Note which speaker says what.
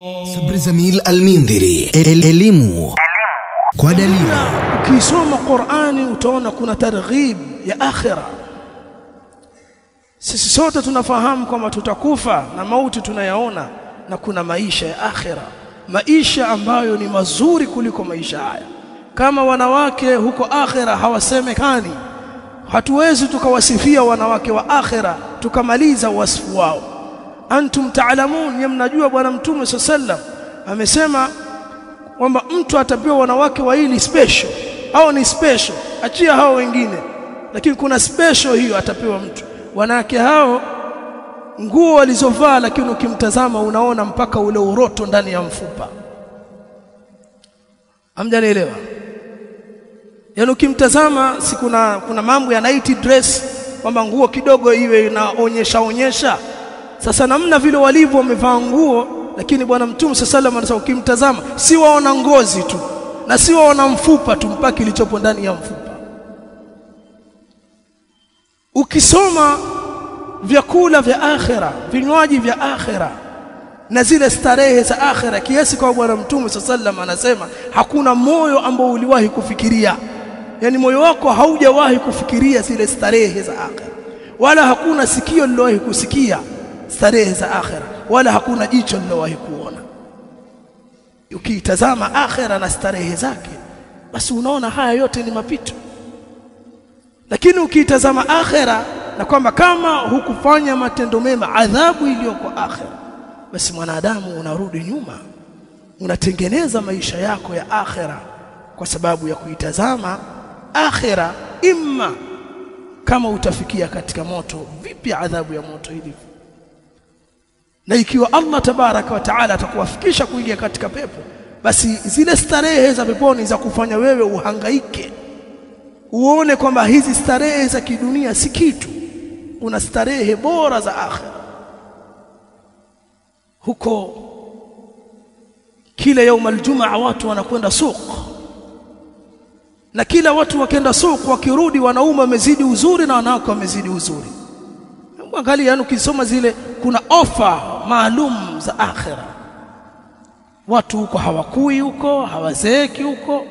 Speaker 1: Sabri Zamil Al-Mindhiri, elimu kwa dalili.
Speaker 2: Ukisoma Qur'ani utaona kuna targhib ya akhira. Sisi sote tunafahamu kwamba tutakufa na mauti tunayaona, na kuna maisha ya akhira, maisha ambayo ni mazuri kuliko maisha haya. Kama wanawake huko akhira hawasemekani, hatuwezi tukawasifia wanawake wa akhira tukamaliza wasifu wao. Antum ta'lamun, mnajua bwana Mtume sallam amesema kwamba mtu atapewa wanawake wawili special, au ni special, achia hao wengine, lakini kuna special hiyo atapewa mtu. Wanawake hao nguo walizovaa, lakini ukimtazama unaona mpaka ule uroto ndani ya mfupa. Hamjanielewa? Yaani ukimtazama si kuna mambo ya night dress kwamba nguo kidogo iwe inaonyesha. Sasa namna vile walivyo wamevaa nguo, lakini bwana Mtume sallallahu alaihi wasallam ukimtazama si waona ngozi tu na si waona mfupa tu, mpaka kilichopo ndani ya mfupa. Ukisoma vyakula vya akhira, vinywaji vya akhira na zile starehe za akhira, kiasi kwa bwana Mtume sallallahu alaihi wasallam anasema hakuna moyo ambao uliwahi kufikiria, yani moyo wako haujawahi kufikiria zile starehe za akhira, wala hakuna sikio lilowahi kusikia starehe za akhira, wala hakuna jicho lilowahi kuona. Ukitazama akhira na starehe zake, basi unaona haya yote ni mapito. Lakini ukitazama akhira na kwamba kama hukufanya matendo mema adhabu iliyoko akhira, basi mwanadamu unarudi nyuma, unatengeneza maisha yako ya akhira kwa sababu ya kuitazama akhira. Imma kama utafikia katika moto, vipi adhabu ya moto ilivyo, na ikiwa Allah tabaraka wa taala atakuwafikisha kuingia katika pepo, basi zile starehe za peponi za kufanya wewe uhangaike, uone kwamba hizi starehe za kidunia si kitu, una starehe bora za akhira. Huko kila يوم الجمعة watu wanakwenda soko, na kila watu wakenda soko wakirudi, wanaume wamezidi uzuri na wanawake wamezidi uzuri. Angalia, yani ukisoma zile kuna ofa maalum za akhira, watu huko hawakui, huko hawazeeki, huko